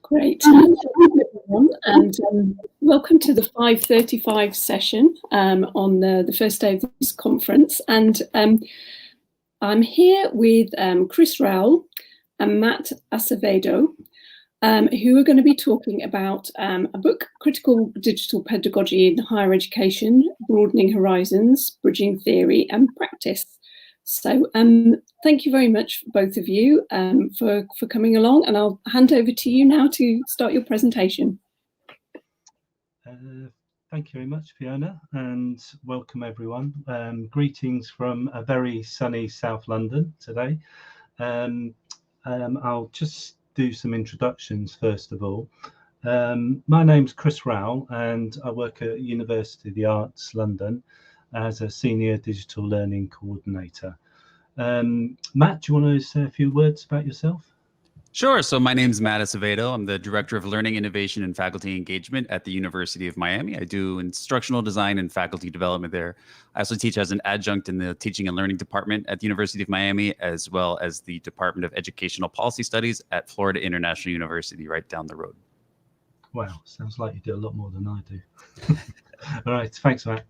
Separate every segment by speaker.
Speaker 1: Great. Hello, everyone, and welcome to the 5:35 session on the first day of this conference. And I'm here with Chris Rowell and Matt Acevedo, who are going to be talking about a book, Critical Digital Pedagogy in Higher Education, Broadening Horizons, Bridging Theory and Practice. So thank you very much, both of you, for coming along, and I'll hand over to you now to start your presentation.
Speaker 2: Thank you very much, Fiona, and welcome everyone. Greetings from a very sunny South London today. I'll just do some introductions first of all. My name's Chris Rowell and I work at University of the Arts London as a Senior Digital Learning Coordinator. Matt, do you want to say a few words about yourself?
Speaker 3: Sure. So my name is Matt Acevedo. I'm the Director of Learning Innovation and Faculty Engagement at the University of Miami. I do instructional design and faculty development there. I also teach as an adjunct in the Teaching and Learning Department at the University of Miami, as well as the Department of Educational Policy Studies at Florida International University, right down the road.
Speaker 2: Wow, sounds like you do a lot more than I do. All right, thanks, Matt.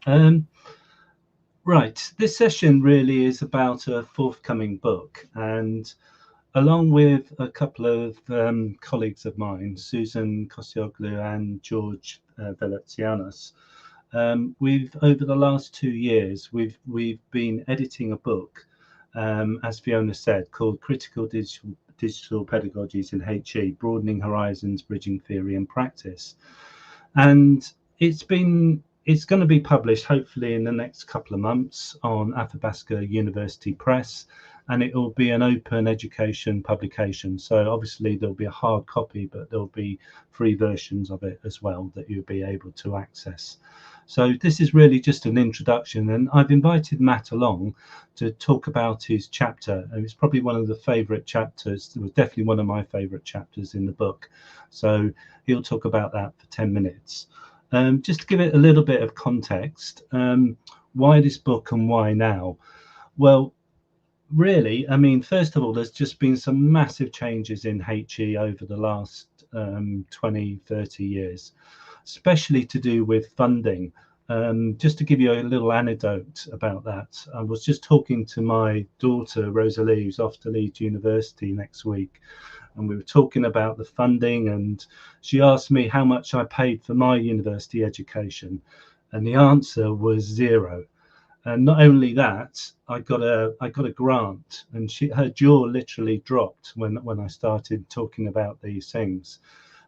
Speaker 2: Right, this session really is about a forthcoming book, and along with a couple of colleagues of mine, Suzan Koseoglu and George Veletsianos, we've over the last 2 years we've been editing a book, as Fiona said, called Critical Digital Pedagogies in HE, Broadening Horizons, Bridging Theory and Practice, and it's going to be published hopefully in the next couple of months on Athabasca University Press, and it will be an open education publication. So obviously there'll be a hard copy, but there'll be free versions of it as well that you'll be able to access. So this is really just an introduction, and I've invited Matt along to talk about his chapter, and it's probably one of the favourite chapters. It was definitely one of my favourite chapters in the book. So he'll talk about that for 10 minutes. Just to give it a little bit of context, why this book and why now? Well, really, I mean, first of all, there's just been some massive changes in HE over the last 20, 30 years, especially to do with funding. Just to give you a little anecdote about that, I was just talking to my daughter, Rosalie, who's off to Leeds University next week, and we were talking about the funding, and she asked me how much I paid for my university education, and the answer was zero. And not only that, I got a grant, and her jaw literally dropped when I started talking about these things.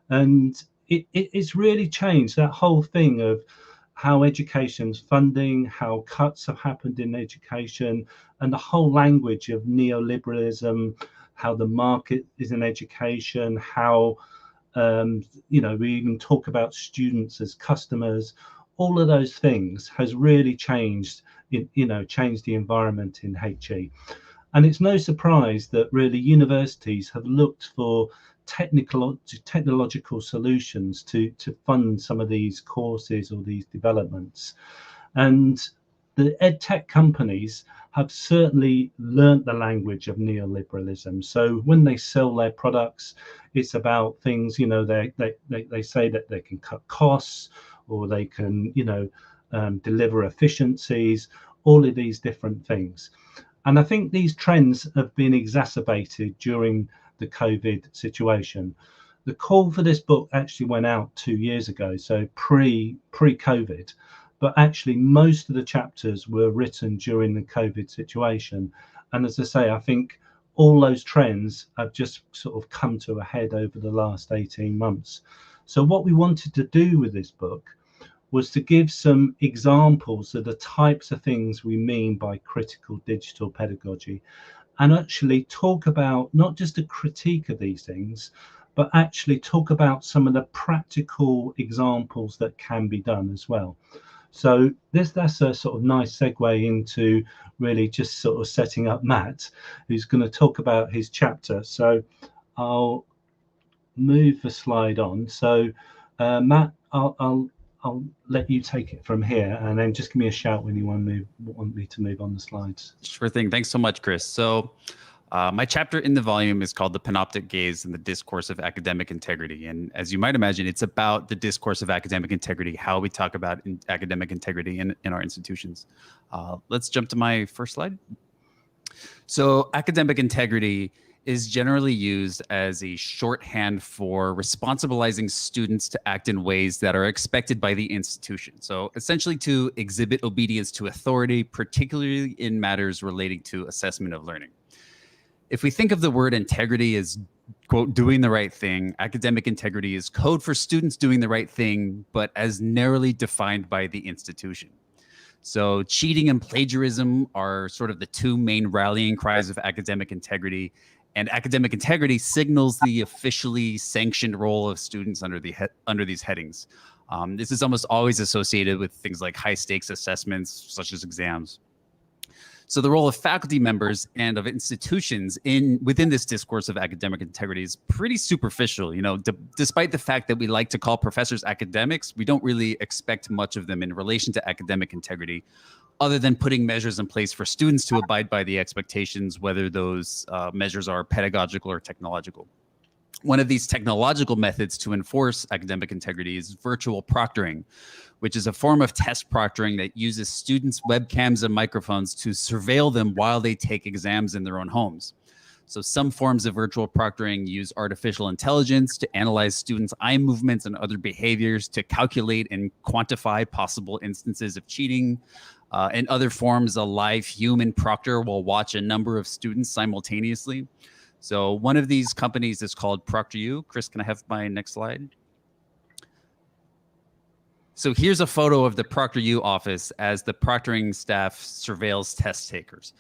Speaker 2: And it's really changed that whole thing of how education's funding, how cuts have happened in education, and the whole language of neoliberalism, how the market is in education, how we even talk about students as customers. All of those things has really changed the environment in HE. And it's no surprise that really universities have looked for technological solutions to fund some of these courses or these developments. And the edtech companies have certainly learnt the language of neoliberalism. So when they sell their products, it's about things, they say that they can cut costs, or they can, deliver efficiencies, all of these different things. And I think these trends have been exacerbated during the COVID situation. The call for this book actually went out 2 years ago, so pre-COVID, but actually most of the chapters were written during the COVID situation. And as I say, I think all those trends have just sort of come to a head over the last 18 months. So what we wanted to do with this book was to give some examples of the types of things we mean by critical digital pedagogy, and actually talk about not just a critique of these things, but actually talk about some of the practical examples that can be done as well. So that's a sort of nice segue into really just sort of setting up Matt, who's going to talk about his chapter. So I'll move the slide on. So Matt, I'll let you take it from here, and then just give me a shout when you want me to move on the slides.
Speaker 3: Sure thing. Thanks so much, Chris. So My chapter in the volume is called The Panoptic Gaze and the Discourse of Academic Integrity. And as you might imagine, it's about the discourse of academic integrity, how we talk about academic integrity in our institutions. Let's jump to my first slide. So academic integrity is generally used as a shorthand for responsibilizing students to act in ways that are expected by the institution. So essentially to exhibit obedience to authority, particularly in matters relating to assessment of learning. If we think of the word integrity as, quote, doing the right thing, academic integrity is code for students doing the right thing, but as narrowly defined by the institution. So cheating and plagiarism are sort of the two main rallying cries of academic integrity, and academic integrity signals the officially sanctioned role of students under these headings. This is almost always associated with things like high stakes assessments, such as exams. So the role of faculty members and of institutions within this discourse of academic integrity is pretty superficial. You know, despite the fact that we like to call professors academics, we don't really expect much of them in relation to academic integrity, other than putting measures in place for students to abide by the expectations, whether those measures are pedagogical or technological. One of these technological methods to enforce academic integrity is virtual proctoring, which is a form of test proctoring that uses students' webcams and microphones to surveil them while they take exams in their own homes. So some forms of virtual proctoring use artificial intelligence to analyze students' eye movements and other behaviors to calculate and quantify possible instances of cheating. In other forms, a live human proctor will watch a number of students simultaneously. So one of these companies is called ProctorU. Chris, can I have my next slide? So here's a photo of the ProctorU office as the proctoring staff surveils test takers.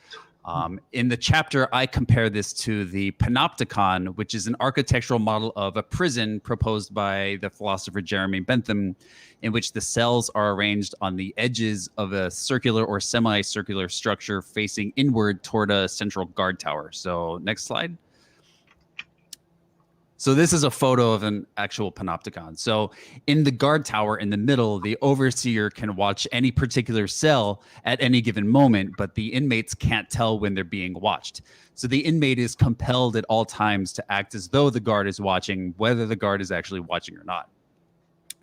Speaker 3: In the chapter, I compare this to the panopticon, which is an architectural model of a prison proposed by the philosopher Jeremy Bentham, in which the cells are arranged on the edges of a circular or semicircular structure facing inward toward a central guard tower. So next slide. So this is a photo of an actual panopticon. So in the guard tower in the middle, the overseer can watch any particular cell at any given moment, but the inmates can't tell when they're being watched. So the inmate is compelled at all times to act as though the guard is watching, whether the guard is actually watching or not.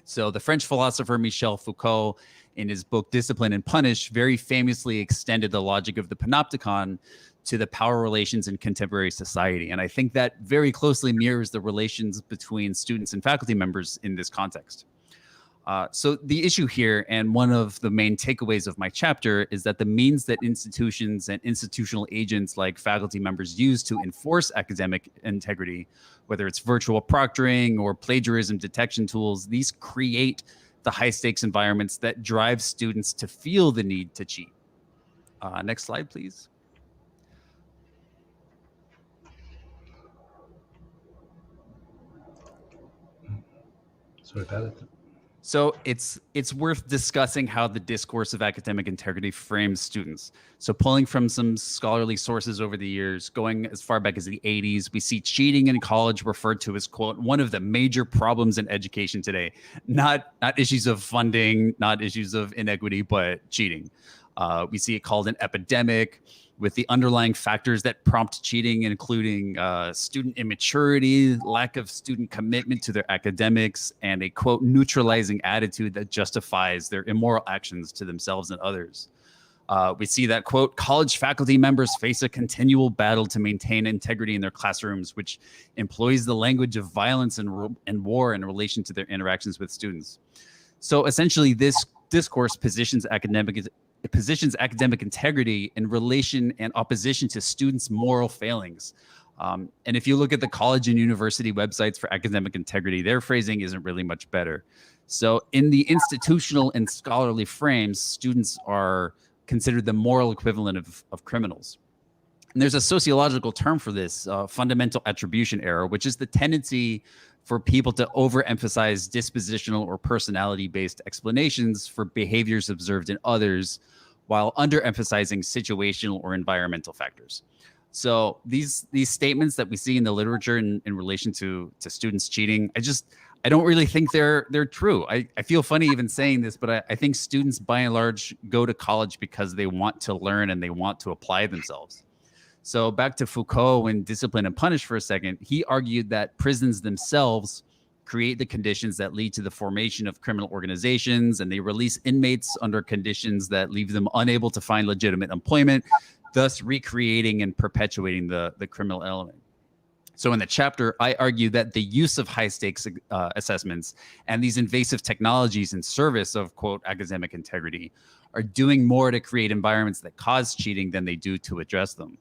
Speaker 3: So the French philosopher Michel Foucault, in his book Discipline and Punish, very famously extended the logic of the panopticon to the power relations in contemporary society. And I think that very closely mirrors the relations between students and faculty members in this context. So the issue here, and one of the main takeaways of my chapter, is that the means that institutions and institutional agents like faculty members use to enforce academic integrity, whether it's virtual proctoring or plagiarism detection tools, these create the high stakes environments that drive students to feel the need to cheat. Next slide, please.
Speaker 2: Sorry about it.
Speaker 3: So it's worth discussing how the discourse of academic integrity frames students. So pulling from some scholarly sources over the years, going as far back as the 80s, we see cheating in college referred to as, quote, one of the major problems in education today. Not issues of funding, not issues of inequity, but cheating. We see it called an epidemic, with the underlying factors that prompt cheating, including student immaturity, lack of student commitment to their academics, and a, quote, neutralizing attitude that justifies their immoral actions to themselves and others. We see that, quote, college faculty members face a continual battle to maintain integrity in their classrooms, which employs the language of violence and war in relation to their interactions with students. So essentially, this discourse positions academic integrity in relation and opposition to students' moral failings. And if you look at the college and university websites for academic integrity, their phrasing isn't really much better. So in the institutional and scholarly frames, students are considered the moral equivalent of criminals. And there's a sociological term for this, fundamental attribution error, which is the tendency for people to overemphasize dispositional or personality-based explanations for behaviors observed in others, while underemphasizing situational or environmental factors. So these statements that we see in the literature in relation to students cheating, I don't really think they're true. I feel funny even saying this, but I think students by and large go to college because they want to learn and they want to apply themselves. So back to Foucault and Discipline and Punish for a second, he argued that prisons themselves create the conditions that lead to the formation of criminal organizations, and they release inmates under conditions that leave them unable to find legitimate employment, thus recreating and perpetuating the criminal element. So in the chapter, I argue that the use of high stakes assessments and these invasive technologies in service of, quote, academic integrity are doing more to create environments that cause cheating than they do to address them.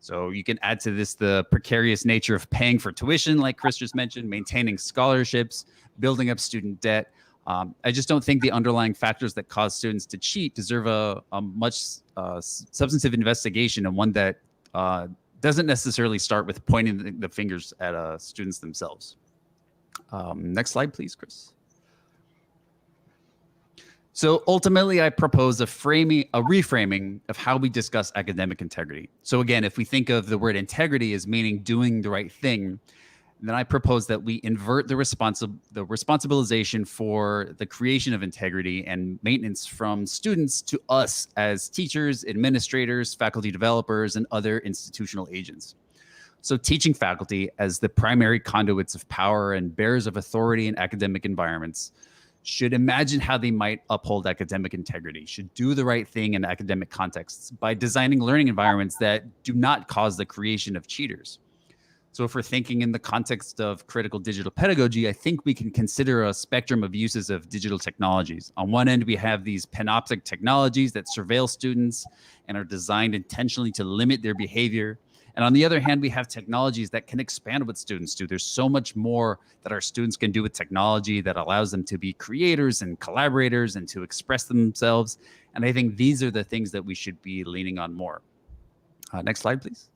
Speaker 3: So you can add to this the precarious nature of paying for tuition, like Chris just mentioned, maintaining scholarships, building up student debt. I just don't think the underlying factors that cause students to cheat deserve a much substantive investigation, and one that doesn't necessarily start with pointing the fingers at students themselves. Next slide, please, Chris. So ultimately, I propose a reframing of how we discuss academic integrity. So again, if we think of the word integrity as meaning doing the right thing, then I propose that we invert the responsibilization for the creation of integrity and maintenance from students to us as teachers, administrators, faculty developers, and other institutional agents. So teaching faculty as the primary conduits of power and bearers of authority in academic environments should imagine how they might uphold academic integrity, should do the right thing in academic contexts by designing learning environments that do not cause the creation of cheaters. So if we're thinking in the context of critical digital pedagogy, I think we can consider a spectrum of uses of digital technologies. On one end, we have these panoptic technologies that surveil students and are designed intentionally to limit their behavior. And on the other hand, we have technologies that can expand what students do. There's so much more that our students can do with technology that allows them to be creators and collaborators and to express themselves. And I think these are the things that we should be leaning on more. Next slide, please.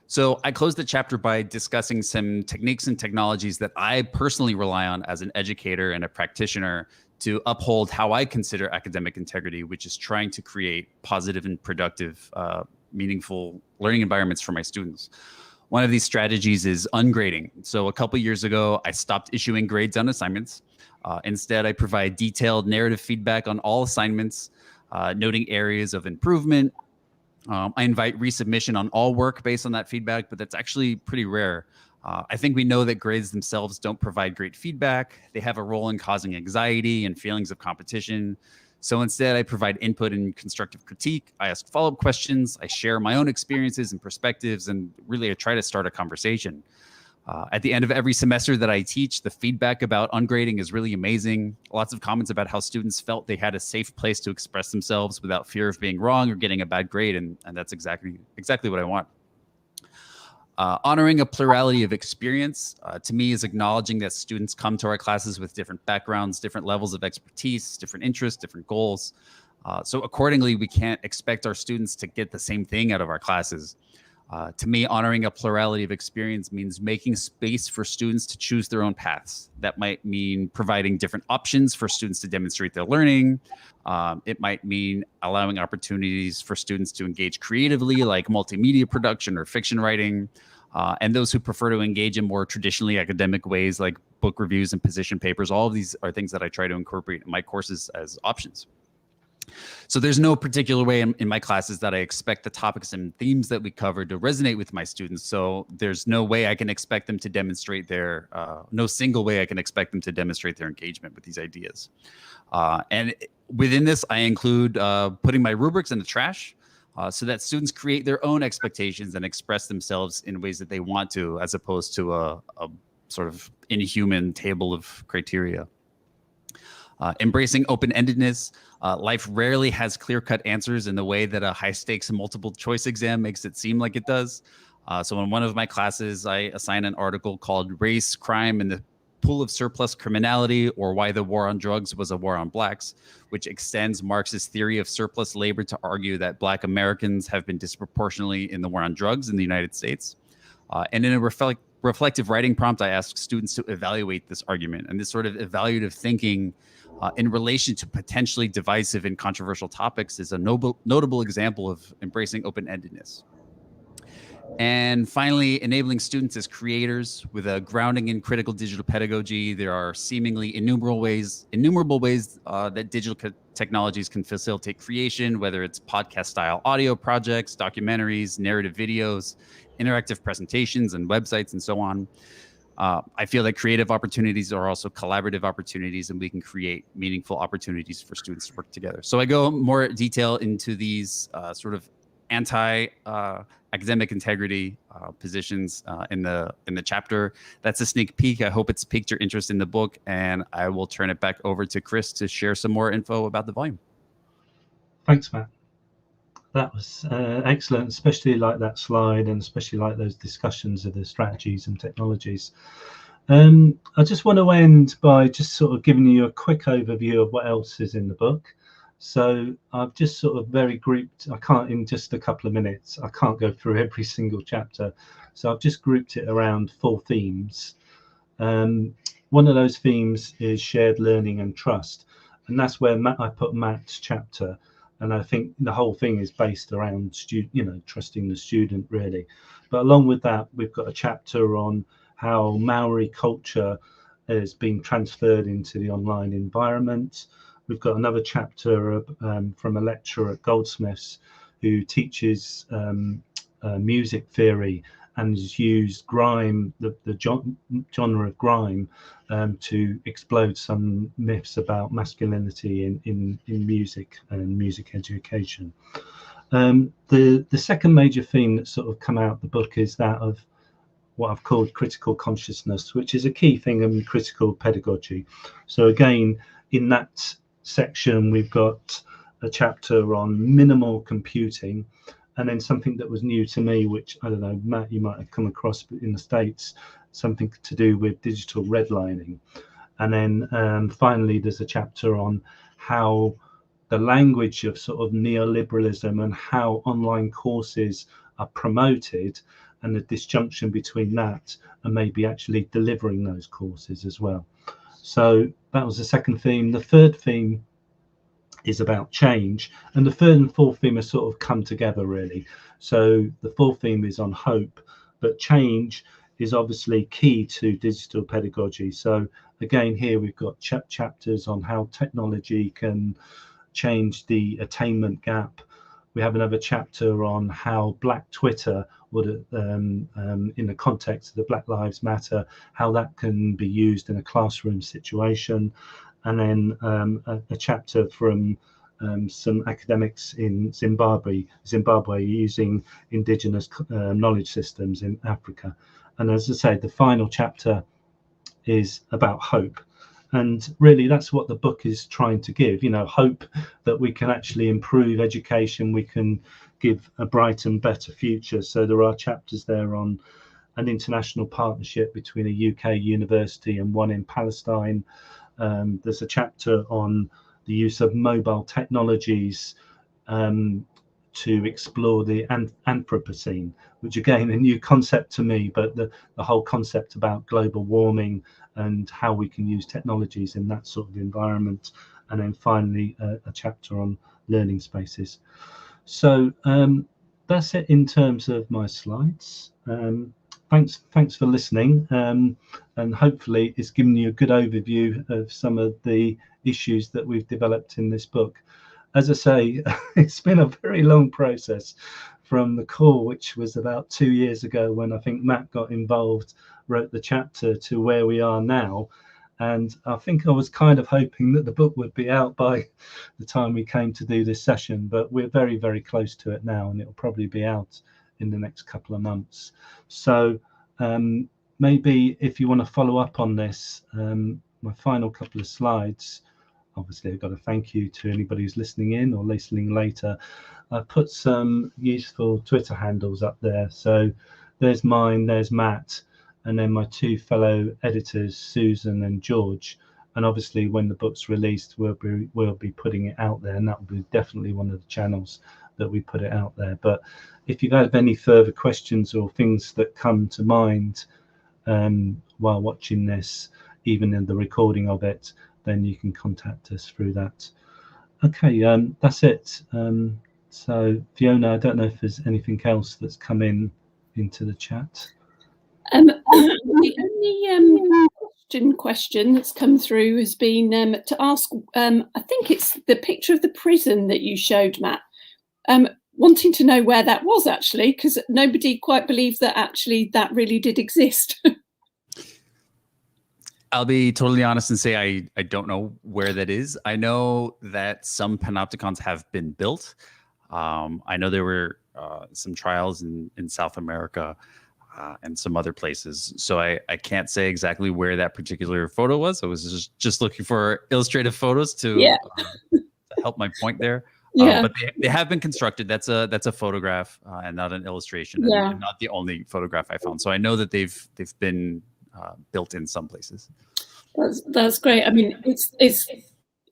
Speaker 3: So I closed the chapter by discussing some techniques and technologies that I personally rely on as an educator and a practitioner to uphold how I consider academic integrity, which is trying to create positive and productive, meaningful learning environments for my students. One of these strategies is ungrading. So a couple years ago, I stopped issuing grades on assignments. Instead, I provide detailed narrative feedback on all assignments, noting areas of improvement. I invite resubmission on all work based on that feedback, but that's actually pretty rare. I think we know that grades themselves don't provide great feedback. They have a role in causing anxiety and feelings of competition. So instead, I provide input and constructive critique. I ask follow-up questions. I share my own experiences and perspectives, and really I try to start a conversation. At the end of every semester that I teach, the feedback about ungrading is really amazing. Lots of comments about how students felt they had a safe place to express themselves without fear of being wrong or getting a bad grade, and that's exactly what I want. Honoring a plurality of experience, to me, is acknowledging that students come to our classes with different backgrounds, different levels of expertise, different interests, different goals. So accordingly, we can't expect our students to get the same thing out of our classes. To me, honoring a plurality of experience means making space for students to choose their own paths. That might mean providing different options for students to demonstrate their learning. It might mean allowing opportunities for students to engage creatively, like multimedia production or fiction writing. And those who prefer to engage in more traditionally academic ways, like book reviews and position papers. All of these are things that I try to incorporate in my courses as options. So there's no particular way in my classes that I expect the topics and themes that we cover to resonate with my students. So there's no way I can expect them to demonstrate no single way I can expect them to demonstrate their engagement with these ideas. And within this, I include putting my rubrics in the trash so that students create their own expectations and express themselves in ways that they want to, as opposed to a sort of inhuman table of criteria. Embracing open-endedness. Life rarely has clear-cut answers in the way that a high-stakes multiple-choice exam makes it seem like it does. So in one of my classes, I assign an article called Race, Crime, and the Pool of Surplus Criminality, or Why the War on Drugs Was a War on Blacks, which extends Marx's theory of surplus labor to argue that Black Americans have been disproportionately in the war on drugs in the United States. And in a reflective writing prompt, I ask students to evaluate this argument. And this sort of evaluative thinking in relation to potentially divisive and controversial topics is a notable example of embracing open-endedness. And finally, enabling students as creators with a grounding in critical digital pedagogy. There are seemingly innumerable ways that digital technologies can facilitate creation, whether it's podcast-style audio projects, documentaries, narrative videos, interactive presentations, and websites, and so on. I feel that creative opportunities are also collaborative opportunities, and we can create meaningful opportunities for students to work together. So I go more detail into these sort of anti-academic integrity positions in the chapter. That's a sneak peek. I hope it's piqued your interest in the book, and I will turn it back over to Chris to share some more info about the volume.
Speaker 2: Thanks, Matt. That was excellent, especially like that slide, and especially like those discussions of the strategies and technologies. I just want to end by just sort of giving you a quick overview of what else is in the book. So I've just sort of very grouped, I can't, in just a couple of minutes, I can't go through every single chapter. So I've just grouped it around 4 themes. One of those themes is shared learning and trust. And that's where I put Matt's chapter. And I think the whole thing is based around, trusting the student, really. But along with that, we've got a chapter on how Maori culture is being transferred into the online environment. We've got another chapter from a lecturer at Goldsmiths who teaches music theory and has used grime, the genre of grime, to explode some myths about masculinity in music and music education. The second major theme that's sort of come out of the book is that of what I've called critical consciousness, which is a key thing in critical pedagogy. So again, in that section, we've got a chapter on minimal computing, and then something that was new to me, which I don't know, Matt, you might have come across in the States, something to do with digital redlining. And then finally, there's a chapter on how the language of sort of neoliberalism and how online courses are promoted, and the disjunction between that and maybe actually delivering those courses as well. So that was the second theme. The third theme is about change, and the third and fourth theme are sort of come together, really. So the fourth theme is on hope, but change is obviously key to digital pedagogy. So again, here we've got chapters on how technology can change the attainment gap. We have another chapter on how Black Twitter would, in the context of the Black Lives Matter, how that can be used in a classroom situation. And then a chapter from some academics in Zimbabwe using indigenous knowledge systems in Africa. And as I say, the final chapter is about hope. And really, that's what the book is trying to give, hope that we can actually improve education, we can give a bright and better future. So there are chapters there on an international partnership between a UK university and one in Palestine. There's a chapter on the use of mobile technologies to explore the Anthropocene, which again, a new concept to me, but the whole concept about global warming and how we can use technologies in that sort of environment. And then finally, a chapter on learning spaces. So that's it in terms of my slides. Thanks for listening, and hopefully it's given you a good overview of some of the issues that we've developed in this book. As I say, it's been a very long process from the call, which was about 2 years ago when I think Matt got involved, wrote the chapter, to where we are now. And I think I was kind of hoping that the book would be out by the time we came to do this session, but we're very, very close to it now, and it'll probably be out in the next couple of months. So maybe if you want to follow up on this, my final couple of slides, obviously I've got to thank you to anybody who's listening in or listening later. I've put some useful Twitter handles up there. So there's mine, there's Matt, and then my 2 fellow editors, Suzan and George. And obviously when the book's released, we'll be putting it out there, and that will be definitely one of the channels that we put it out there. But if you have any further questions or things that come to mind while watching this, even in the recording of it, then you can contact us through that. Okay, that's it. So Fiona, I don't know if there's anything else that's come in into the chat.
Speaker 1: The only question that's come through has been to ask, I think it's the picture of the prison that you showed, Matt, wanting to know where that was actually, because nobody quite believes that actually that really did exist.
Speaker 3: I'll be totally honest and say I don't know where that is. I know that some panopticons have been built. I know there were some trials in South America and some other places. So I can't say exactly where that particular photo was. I was just looking for illustrative photos to help my point there. But they have been constructed. That's a photograph and not an illustration, and not the only photograph I found. So I know that they've been built in some places.
Speaker 1: That's great. I mean, it's.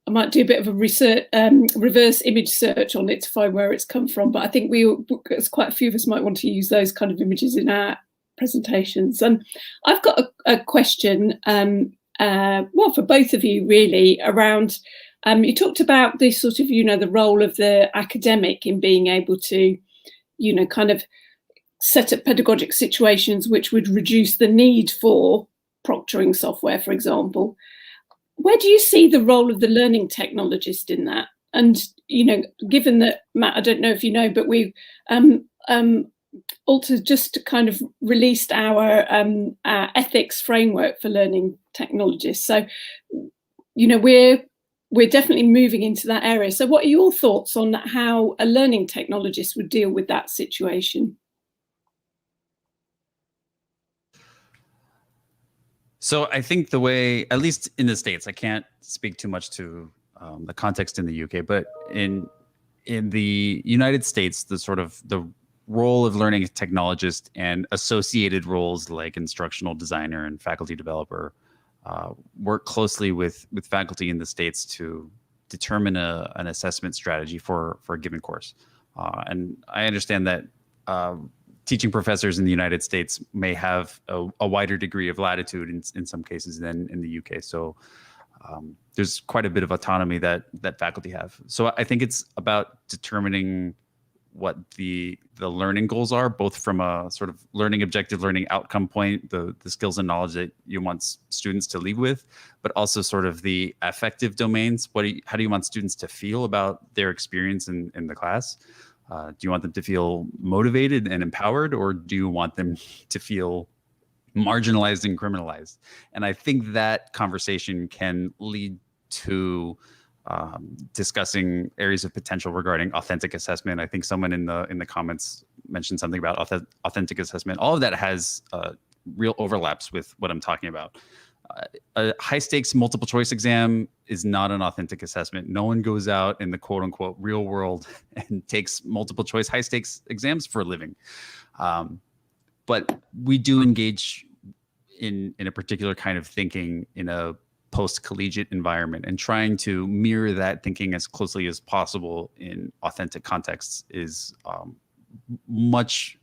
Speaker 1: I might do a bit of a reverse image search on it to find where it's come from. But I think as quite a few of us might want to use those kind of images in our presentations. And I've got a question, for both of you really, around. You talked about this sort of, the role of the academic in being able to, kind of set up pedagogic situations which would reduce the need for proctoring software, for example. Where do you see the role of the learning technologist in that? And, given that, Matt, I don't know if you know, but we've also just kind of released our ethics framework for learning technologists. So, we're definitely moving into that area. So what are your thoughts on how a learning technologist would deal with that situation?
Speaker 3: So I think the way, at least in the States, I can't speak too much to the context in the UK, but in the United States, the role of learning technologist and associated roles like instructional designer and faculty developer work closely with faculty in the States to determine an assessment strategy for a given course. And I understand that teaching professors in the United States may have a wider degree of latitude in some cases than in the UK. So there's quite a bit of autonomy that faculty have. So I think it's about determining what the learning goals are, both from a sort of learning objective, learning outcome point, the skills and knowledge that you want students to leave with, but also sort of the affective domains. How do you want students to feel about their experience in the class? Do you want them to feel motivated and empowered, or do you want them to feel marginalized and criminalized? And I think that conversation can lead to discussing areas of potential regarding authentic assessment. I think someone in the comments mentioned something about authentic assessment. All of that has real overlaps with what I'm talking about. A high stakes multiple choice exam is not an authentic assessment. No one goes out in the quote unquote real world and takes multiple choice high stakes exams for a living. But we do engage in a particular kind of thinking in a post-collegiate environment, and trying to mirror that thinking as closely as possible in authentic contexts is much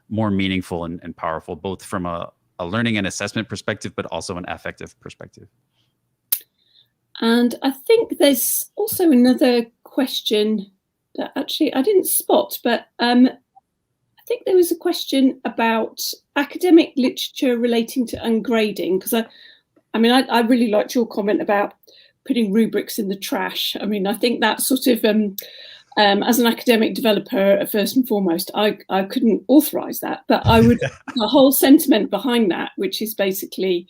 Speaker 3: more meaningful and powerful, both from a learning and assessment perspective, but also an affective perspective.
Speaker 1: And I think there's also another question that actually I didn't spot, but I think there was a question about academic literature relating to ungrading, because I really liked your comment about putting rubrics in the trash. I mean, I think that sort of, as an academic developer, first and foremost, I couldn't authorize that, but I would, the whole sentiment behind that, which is basically,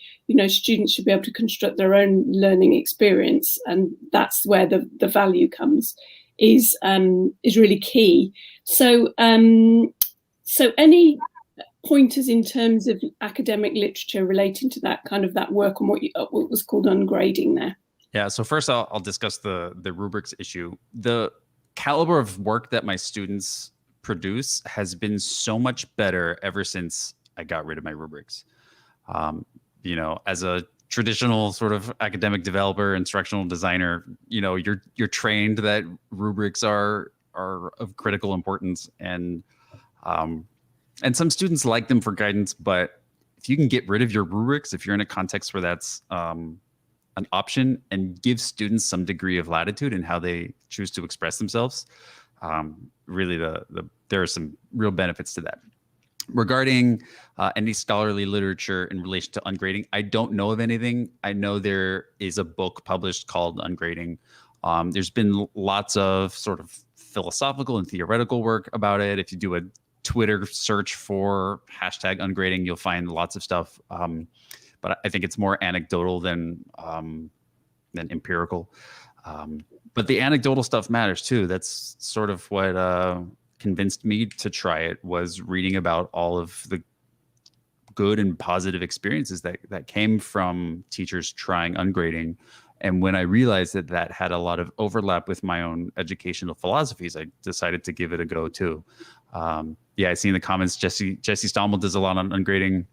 Speaker 1: students should be able to construct their own learning experience, and that's where the value comes, is really key. So, so any pointers in terms of academic literature relating to that kind of that work on what was called ungrading there?
Speaker 3: Yeah, so first I'll discuss the rubrics issue. The caliber of work that my students produce has been so much better ever since I got rid of my rubrics. As a traditional sort of academic developer, instructional designer, you're trained that rubrics are of critical importance, and some students like them for guidance, but if you can get rid of your rubrics, if you're in a context where that's an option, and give students some degree of latitude in how they choose to express themselves, really there are some real benefits to that. Regarding any scholarly literature in relation to ungrading, I don't know of anything. I know there is a book published called Ungrading. There's been lots of sort of philosophical and theoretical work about it. If you do a Twitter search for #ungrading, you'll find lots of stuff. But I think it's more anecdotal than empirical. But the anecdotal stuff matters too. That's sort of what convinced me to try it, was reading about all of the good and positive experiences that came from teachers trying ungrading. And when I realized that that had a lot of overlap with my own educational philosophies, I decided to give it a go too. Yeah, I see in the comments, Jesse Stommel does a lot on ungrading.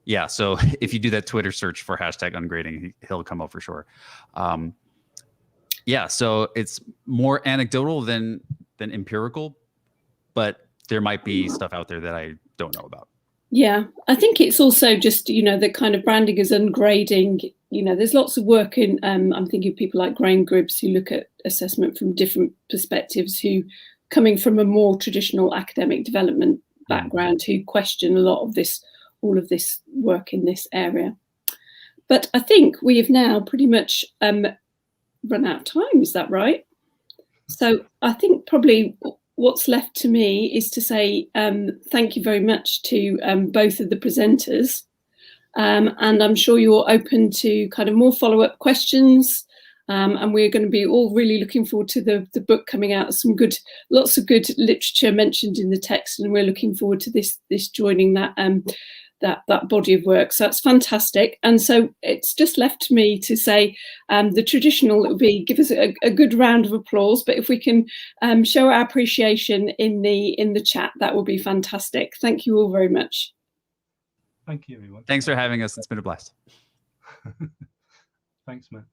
Speaker 3: Yeah, so if you do that Twitter search for #ungrading, he'll come up for sure. Yeah, so it's more anecdotal than empirical, but there might be stuff out there that I don't know about.
Speaker 1: Yeah, I think it's also just, the kind of branding as ungrading. There's lots of work in, I'm thinking of people like Graham Gribbs, who look at assessment from different perspectives, who coming from a more traditional academic development background, who question a lot of this, all of this work in this area. But I think we have now pretty much run out of time. Is that right? So I think probably what's left to me is to say thank you very much to both of the presenters. And I'm sure you're open to kind of more follow-up questions. And we're going to be all really looking forward to the book coming out. Lots of good literature mentioned in the text, and we're looking forward to this joining that body of work. So that's fantastic. And so it's just left to me to say the traditional would be give us a good round of applause, but if we can show our appreciation in the chat, that would be fantastic. Thank you all very much.
Speaker 2: Thank you, everyone.
Speaker 3: Thanks for having us. It's been a blast.
Speaker 2: Thanks, Matt.